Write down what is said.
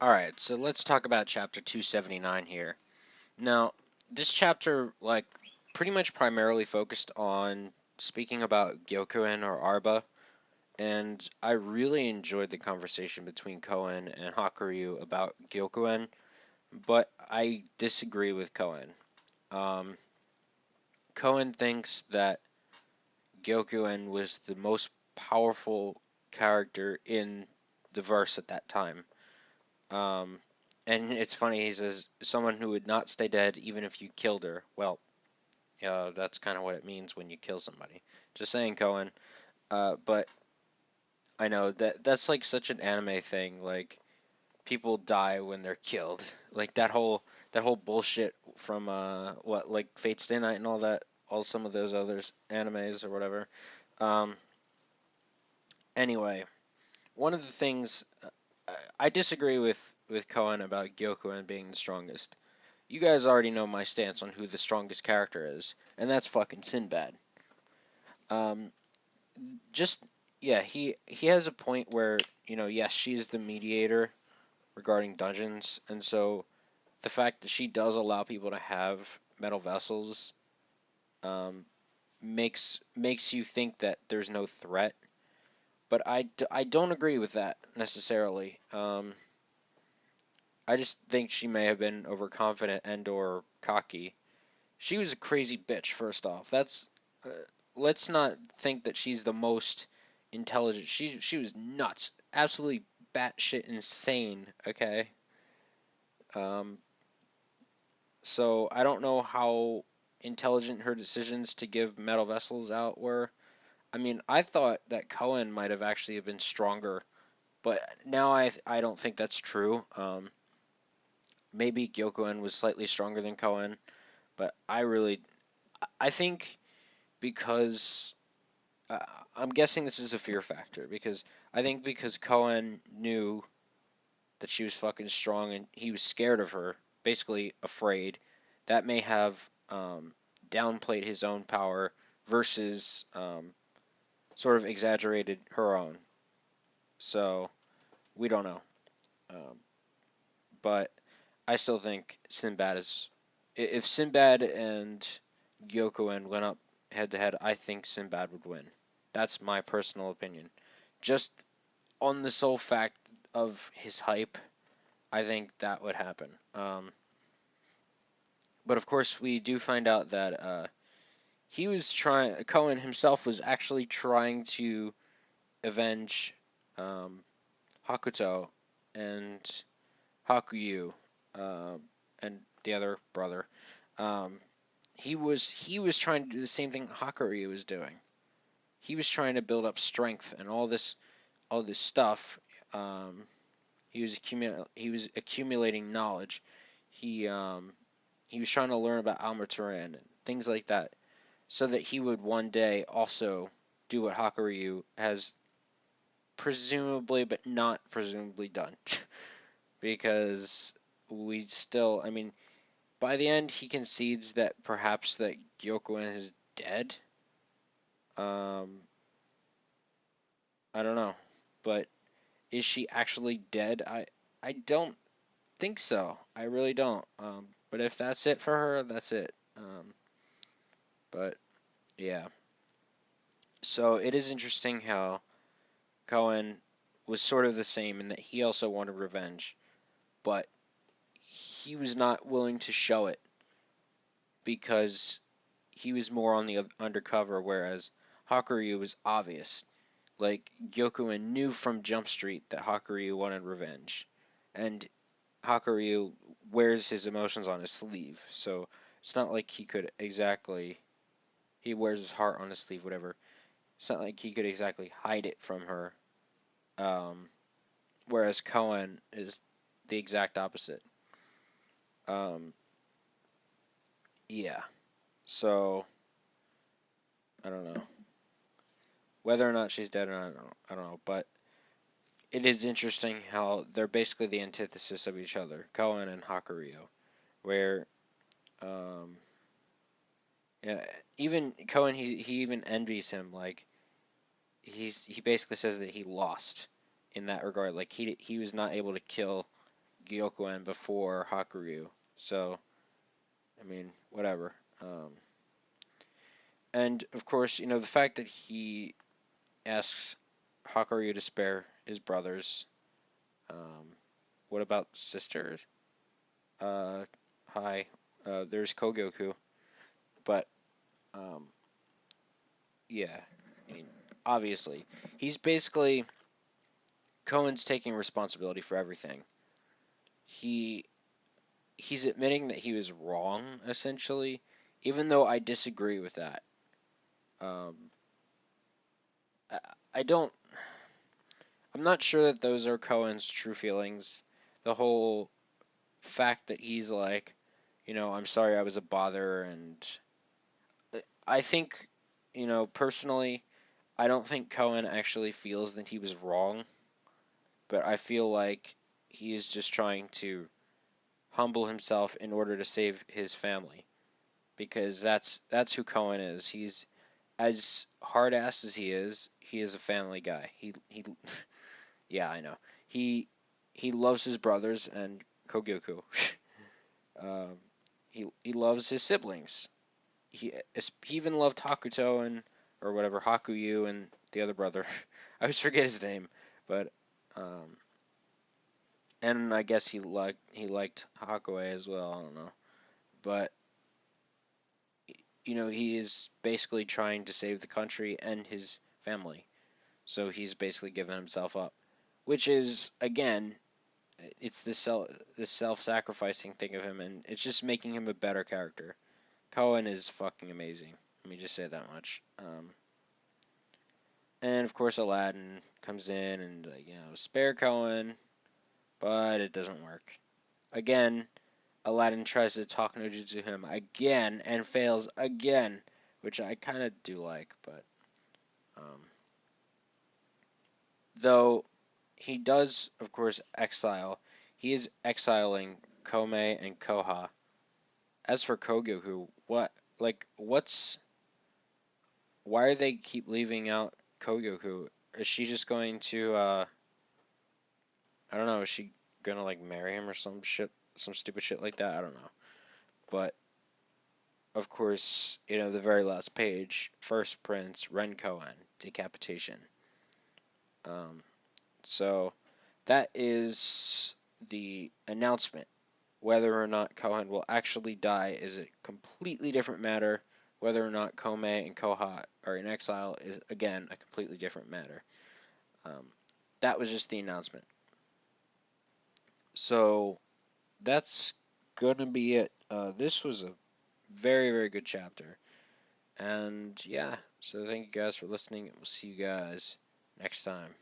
Alright, so let's talk about chapter 279 here. Now, this chapter, like, pretty much primarily focused on speaking about Gyokuen or Arba, and I really enjoyed the conversation between Kouen and Hakuryu about Gyokuen, but I disagree with Kouen. Um, Kouen thinks that Gyokuen was the most powerful character in the verse at that time. Um, and it's funny, he says, someone who would not stay dead even if you killed her. Well, that's kind of what it means when you kill somebody. Just saying, Kouen. But I know that's like such an anime thing. Like people die when they're killed. Like that whole bullshit from what like Fate Stay Night and all that. All some of those others animes or whatever. Um, anyway, one of the things I disagree with Koen about Gyokuen being the strongest. You guys already know my stance on who the strongest character is, and that's fucking Sinbad. Um, just yeah, he has a point where yes, she's the mediator regarding dungeons, and so the fact that she does allow people to have metal vessels um, makes you think that there's no threat. But I don't agree with that necessarily. I just think she may have been overconfident and or cocky. She was a crazy bitch. First off, that's uh, let's not think that she's the most intelligent. She was nuts, absolutely batshit insane. Okay, um, so I don't know how intelligent her decisions to give metal vessels out were. I mean, I thought that Cohen might have actually been stronger, but now I don't think that's true. Maybe Gyokoen was slightly stronger than Cohen, but I think because uh, I'm guessing this is a fear factor because I think because Cohen knew that she was fucking strong and he was scared of her, basically afraid, that may have downplayed his own power versus sort of exaggerated her own. So we don't know, um, but I still think Sinbad is. If Sinbad and Gyokoen went up head to head, I think Sinbad would win. That's my personal opinion. Just on the sole fact of his hype, I think that would happen. But of course, we do find out that he was trying. Cohen himself was actually trying to avenge um, Hakuto and Hakuyu uh, and the other brother. Um, he was trying to do the same thing Hakuryu was doing. He was trying to build up strength and all this stuff. Um, he was accumulating knowledge. He um, he was trying to learn about Almaturan and things like that, so that he would one day also do what Hakuryu has presumably, but not presumably done, because I mean, by the end he concedes that perhaps that Gyokuen is dead. Um, I don't know, but is she actually dead? I don't think so. I really don't. But if that's it for her, that's it. But yeah. So it is interesting how Cohen was sort of the same in that he also wanted revenge, but he was not willing to show it because he was more on the undercover, whereas Hakuryu was obvious. Like Gyokuen knew from Jump Street that Hakuryu wanted revenge, and Hakuryu wears his emotions on his sleeve, so it's not like he wears his heart on his sleeve, whatever. It's not like he could exactly hide it from her. Um, whereas Cohen is the exact opposite. Um, yeah. So I don't know whether or not she's dead or not. I don't know. But it is interesting how they're basically the antithesis of each other, Cohen and Hakuryu, where um, yeah, even Cohen he even envies him. Like he basically says that he lost in that regard. Like he was not able to kill Gyokuen before Hakuryu. So, I mean, whatever. And of course, the fact that he asks Hakuryu to spare his brothers. Um, what about sisters? Uh, Hi. There's Kogoku, but um, yeah, I mean, obviously, he's basically Kouen's taking responsibility for everything. He he's admitting that he was wrong, essentially, even though I disagree with that. Um, I, I don't. I'm not sure that those are Kouen's true feelings. The whole fact that he's like, I'm sorry I was a bother, and I think, personally, I don't think Kouen actually feels that he was wrong, but I feel like he is just trying to humble himself in order to save his family, because that's who Kouen is. He's as hard ass as he is a family guy. He yeah, I know. He he loves his brothers and Kogoku. um, he loves his siblings. He even loved Hakuto and or whatever Hakuyu and the other brother. I always forget his name, but um, and I guess he liked Hakue as well. I don't know, but he is basically trying to save the country and his family. So he's basically given himself up, which is again, it's this self-sacrificing thing of him, and it's just making him a better character. Kouen is fucking amazing. Let me just say that much. And of course, Aladdin comes in and spare Kouen, but it doesn't work. Again, Aladdin tries to talk Noji to him again and fails again, which I kind of do like, but um, though he does, of course, exile. He is exiling Kome and Koha. As for Kogoku, why are they keep leaving out Kogoku? Is she just going to, I don't know, is she gonna like marry him or some shit, some stupid shit like that? I don't know. But of course, the very last page, first Prince Ren Koen decapitation. Um, so that is the announcement. Whether or not Kohen will actually die is a completely different matter. Whether or not Kome and Koha are in exile is again a completely different matter. Um, that was just the announcement. So that's gonna be it. This was a very, very good chapter. And yeah, so thank you guys for listening, and we'll see you guys next time.